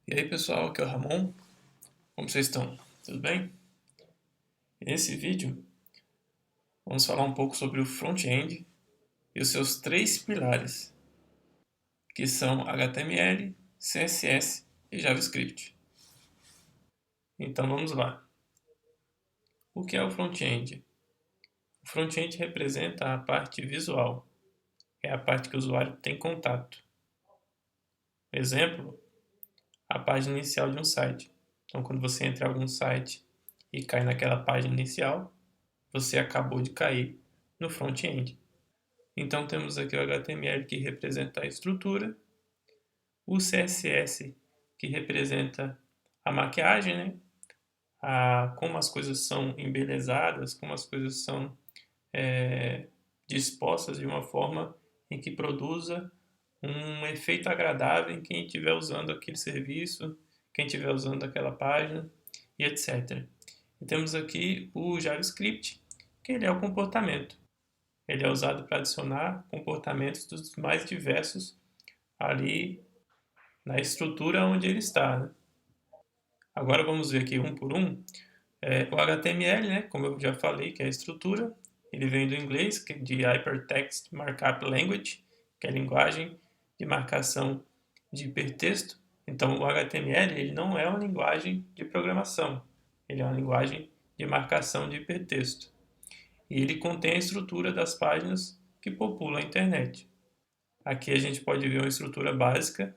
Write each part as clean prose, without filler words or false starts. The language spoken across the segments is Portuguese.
E aí pessoal, aqui é o Ramon, como vocês estão? Tudo bem? Nesse vídeo vamos falar um pouco sobre o front-end e os seus três pilares, que são HTML, CSS e JavaScript. Então vamos lá. O que é o front-end? O front-end representa a parte visual, é a parte que o usuário tem contato. Exemplo, a página inicial de um site. Então quando você entra em algum site e cai naquela página inicial, você acabou de cair no front-end. Então temos aqui o HTML que representa a estrutura, o CSS que representa a maquiagem, né? Como as coisas são embelezadas, como as coisas são dispostas de uma forma em que produza um efeito agradável em quem estiver usando aquele serviço, quem estiver usando aquela página e etc. E temos aqui o JavaScript, que ele é o comportamento. Ele é usado para adicionar comportamentos dos mais diversos ali na estrutura onde ele está, né? Agora vamos ver aqui um por um. O HTML, né, como eu já falei, que é a estrutura, ele vem do inglês, de Hypertext Markup Language, que é a linguagem de marcação de hipertexto. Então, o HTML ele não é uma linguagem de programação, ele é uma linguagem de marcação de hipertexto. E ele contém a estrutura das páginas que populam a internet. Aqui a gente pode ver uma estrutura básica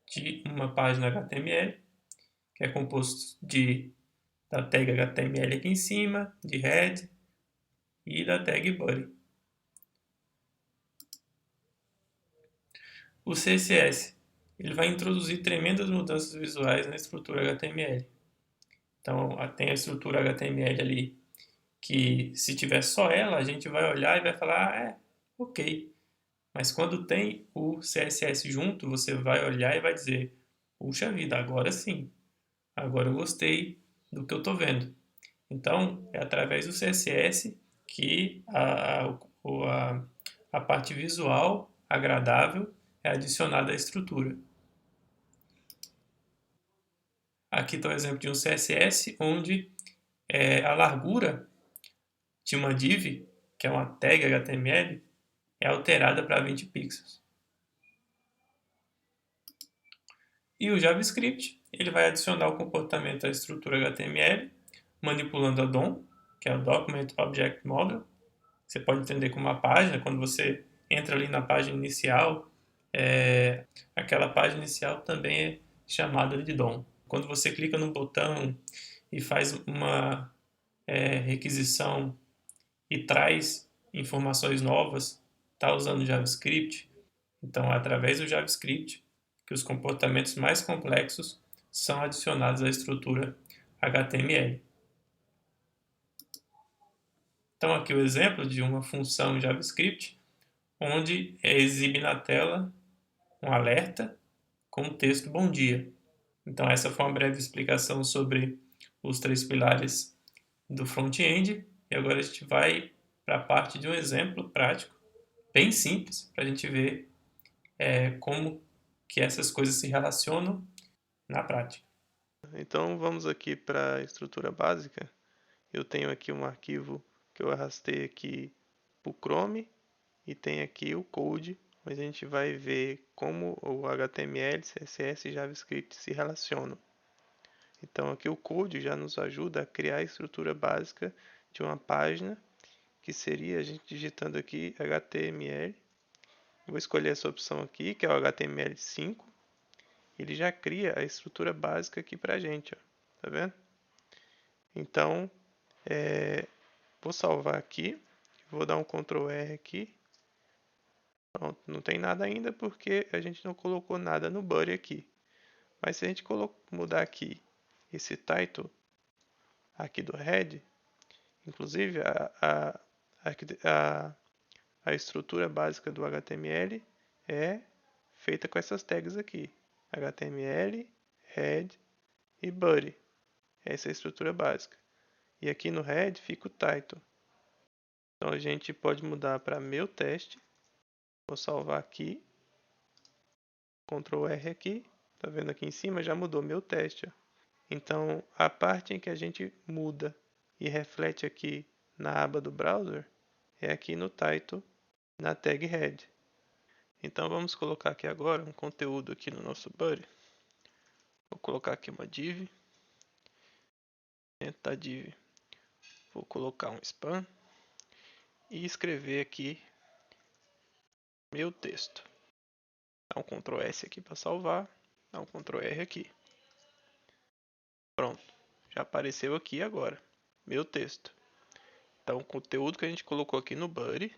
de uma página HTML, que é composto da tag HTML aqui em cima, de head e da tag body. O CSS ele vai introduzir tremendas mudanças visuais na estrutura HTML. Então, tem a estrutura HTML ali, que se tiver só ela, a gente vai olhar e vai falar, ok. Mas quando tem o CSS junto, você vai olhar e vai dizer, puxa vida, agora sim, agora eu gostei do que eu estou vendo. Então, é através do CSS que a parte visual agradável é adicionada à estrutura. Aqui está o exemplo de um CSS onde a largura de uma div, que é uma tag HTML, é alterada para 20 pixels. E o JavaScript, ele vai adicionar o comportamento à estrutura HTML, manipulando a DOM, que é o Document Object Model. Você pode entender como uma página, quando você entra ali na página inicial, aquela página inicial também é chamada de DOM. Quando você clica no botão e faz uma requisição e traz informações novas, está usando JavaScript, então é através do JavaScript que os comportamentos mais complexos são adicionados à estrutura HTML. Então aqui o exemplo de uma função JavaScript onde exibe na tela um alerta com o texto bom dia. Então essa foi uma breve explicação sobre os três pilares do front-end e agora a gente vai para a parte de um exemplo prático, bem simples, para a gente ver como que essas coisas se relacionam na prática. Então vamos aqui para a estrutura básica. Eu tenho aqui um arquivo que eu arrastei aqui para o Chrome e tem aqui o code, onde a gente vai ver como o HTML, CSS e JavaScript se relacionam. Então aqui o code já nos ajuda a criar a estrutura básica de uma página, que seria a gente digitando aqui HTML. Vou escolher essa opção aqui, que é o HTML5. Ele já cria a estrutura básica aqui para a gente, ó. Tá vendo? Então, vou salvar aqui, vou dar um Ctrl R aqui. Pronto, não tem nada ainda porque a gente não colocou nada no body aqui. Mas se a gente mudar aqui esse title aqui do head, inclusive a estrutura básica do HTML é feita com essas tags aqui: HTML, head e body. Essa é a estrutura básica. E aqui no head fica o title. Então a gente pode mudar para meu teste. Vou salvar aqui. Ctrl R aqui. Tá vendo aqui em cima? Já mudou meu teste. Ó. Então, a parte em que a gente muda e reflete aqui na aba do browser é aqui no title, na tag head. Então, vamos colocar aqui agora um conteúdo aqui no nosso body. Vou colocar aqui uma div. Dentro da div, vou colocar um span e escrever aqui meu texto. Dá um Ctrl S aqui para salvar, dá um Ctrl R aqui. Pronto, já apareceu aqui agora, meu texto. Então o conteúdo que a gente colocou aqui no body,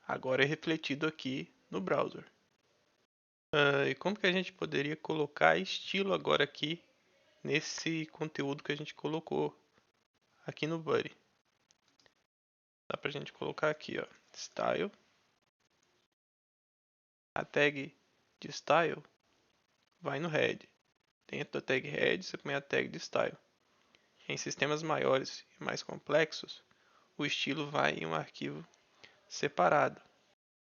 agora é refletido aqui no browser. E como que a gente poderia colocar estilo agora aqui nesse conteúdo que a gente colocou aqui no body? Dá pra gente colocar aqui, ó, style. A tag de style vai no head. Dentro da tag head você põe a tag de style. Em sistemas maiores e mais complexos, o estilo vai em um arquivo separado.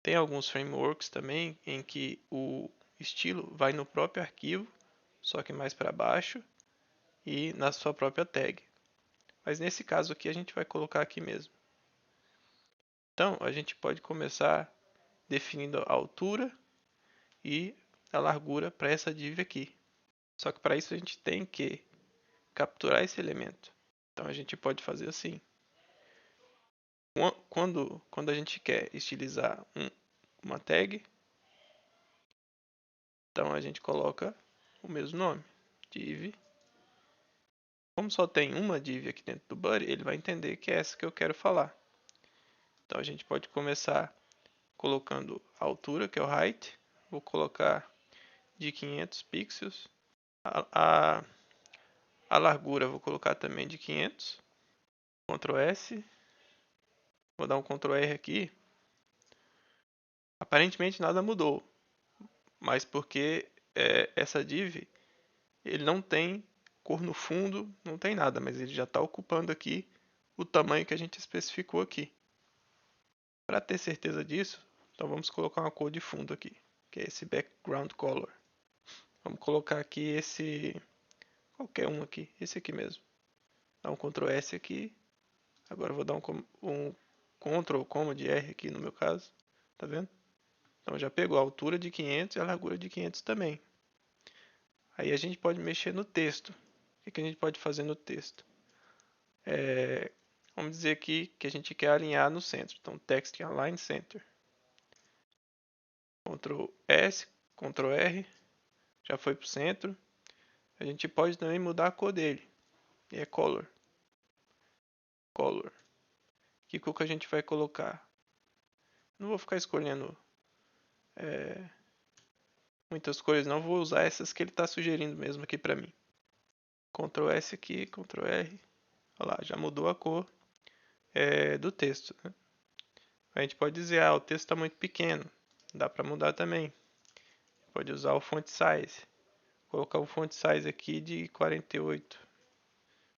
Tem alguns frameworks também em que o estilo vai no próprio arquivo, só que mais para baixo e na sua própria tag. Mas nesse caso aqui a gente vai colocar aqui mesmo. Então a gente pode começar definindo a altura e a largura para essa div aqui. Só que para isso a gente tem que capturar esse elemento. Então a gente pode fazer assim. Quando a gente quer estilizar uma tag, então a gente coloca o mesmo nome, div. Como só tem uma div aqui dentro do body, ele vai entender que é essa que eu quero falar. Então a gente pode começar colocando a altura, que é o height. Vou colocar de 500 pixels. A largura vou colocar também de 500. Ctrl S. Vou dar um Ctrl R aqui. Aparentemente nada mudou, mas porque essa div ele não tem cor no fundo, não tem nada, mas ele já está ocupando aqui o tamanho que a gente especificou aqui. Para ter certeza disso, então vamos colocar uma cor de fundo aqui, que é esse background color. Vamos colocar aqui esse, qualquer um aqui, esse aqui mesmo. Dá um Ctrl S aqui. Agora eu vou dar um Ctrl Command R aqui no meu caso, tá vendo? Então já pegou a altura de 500 e a largura de 500 também. Aí a gente pode mexer no texto. O que a gente pode fazer no texto? Vamos dizer aqui que a gente quer alinhar no centro. Então, text align center. Ctrl S, Ctrl R, já foi para o centro. A gente pode também mudar a cor dele. E é color. Color. Que cor que a gente vai colocar? Não vou ficar escolhendo muitas cores, não. Vou usar essas que ele está sugerindo mesmo aqui para mim. Ctrl S aqui, Ctrl R. Olha lá, já mudou a cor do texto. Né? A gente pode dizer, o texto está muito pequeno. Dá para mudar também. Pode usar o font size. Colocar o font size aqui de 48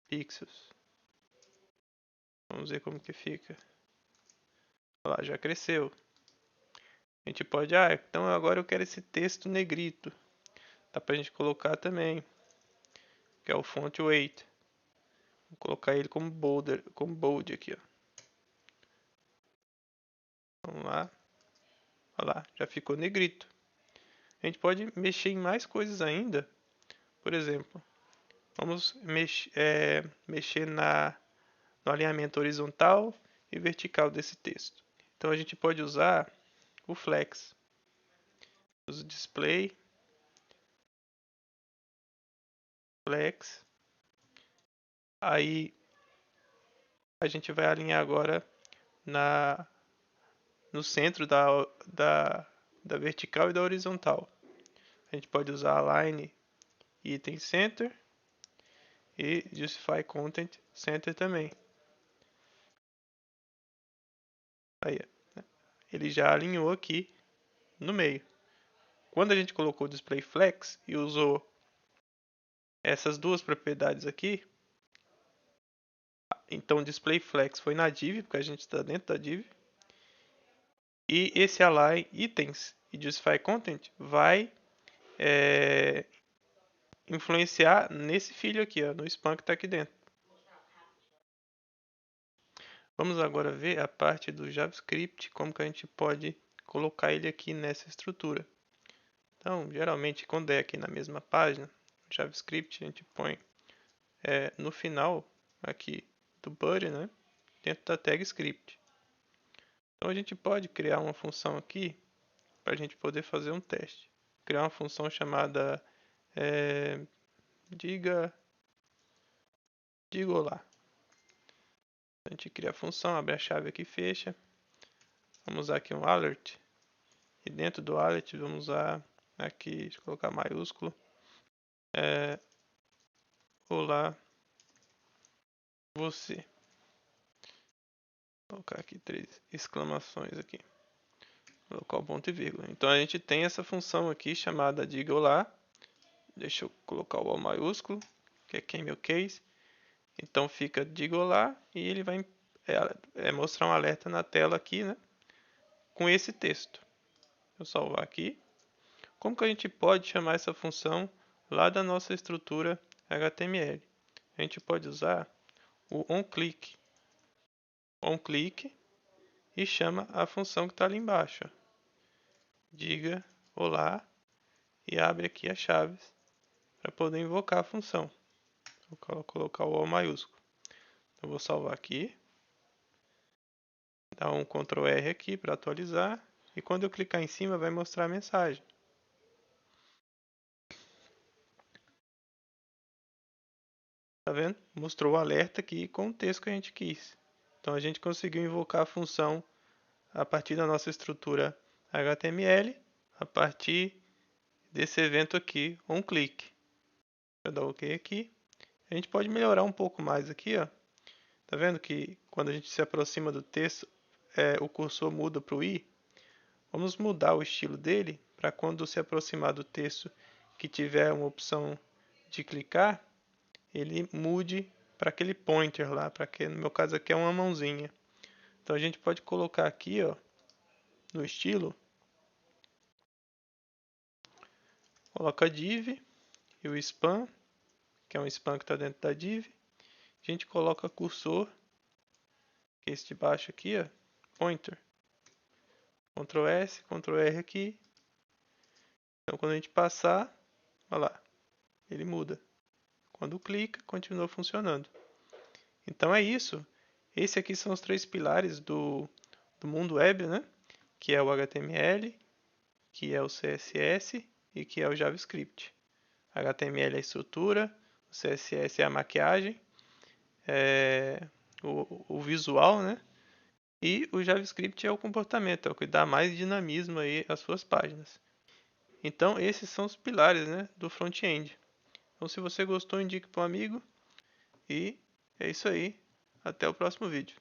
pixels. Vamos ver como que fica. Olha lá, já cresceu. A gente pode, então agora eu quero esse texto negrito. Dá pra gente colocar também, que é o font weight. Vou colocar ele como bold aqui, ó. Vamos lá. Olha lá, já ficou negrito. A gente pode mexer em mais coisas ainda. Por exemplo, vamos mexer no alinhamento horizontal e vertical desse texto. Então a gente pode usar o flex. Usa o display, flex. Aí a gente vai alinhar agora no centro da vertical e da horizontal. A gente pode usar align item center e justify content center também. Aí, ele já alinhou aqui no meio. Quando a gente colocou o display flex e usou essas duas propriedades aqui, então o display flex foi na div, porque a gente está dentro da div, e esse align items e justify content vai influenciar nesse filho aqui, ó, no spam que está aqui dentro. Vamos agora ver a parte do JavaScript, como que a gente pode colocar ele aqui nessa estrutura. Então, geralmente, quando é aqui na mesma página, o JavaScript a gente põe no final aqui do body, né, dentro da tag script. Então, a gente pode criar uma função aqui para a gente poder fazer um teste. Criar uma função chamada diga olá. A gente cria a função, abre a chave aqui e fecha. Vamos usar aqui um alert. E dentro do alert vamos usar aqui, deixa eu colocar maiúsculo. Olá, você. Vou colocar aqui 3 exclamações aqui. Vou colocar o ponto e vírgula. Então a gente tem essa função aqui chamada diga olá. Deixa eu colocar o O maiúsculo, que é aqui em meu case. Então fica diga olá e ele vai mostrar um alerta na tela aqui, né? Com esse texto. Vou salvar aqui. Como que a gente pode chamar essa função lá da nossa estrutura HTML? A gente pode usar o onClick. OnClick e chama a função que está ali embaixo. Diga olá e abre aqui as chaves para poder invocar a função. Vou colocar o O maiúsculo. Então, vou salvar aqui. Dar um Ctrl R aqui para atualizar. E quando eu clicar em cima vai mostrar a mensagem. Tá vendo? Mostrou o alerta aqui com o texto que a gente quis. Então a gente conseguiu invocar a função a partir da nossa estrutura HTML, a partir desse evento aqui, onClick. Eu dar OK aqui. A gente pode melhorar um pouco mais aqui, ó. Tá vendo que quando a gente se aproxima do texto, o cursor muda para o I? Vamos mudar o estilo dele para quando se aproximar do texto que tiver uma opção de clicar, ele mude para aquele pointer lá, para que no meu caso aqui é uma mãozinha. Então a gente pode colocar aqui, ó, no estilo, coloca div e o span, que é um span que está dentro da div. A gente coloca cursor, que é esse de baixo aqui, ó, pointer. Ctrl S, Ctrl R aqui. Então quando a gente passar, olha lá, ele muda. Quando clica, continua funcionando. Então é isso. Esses aqui são os 3 pilares do mundo web, né? Que é o HTML, que é o CSS e que é o JavaScript. HTML é a estrutura, o CSS é a maquiagem, o visual, né? E o JavaScript é o comportamento, é o que dá mais dinamismo aí às suas páginas. Então esses são os pilares, né, do front-end. Então se você gostou, indique para um amigo. E é isso aí. Até o próximo vídeo.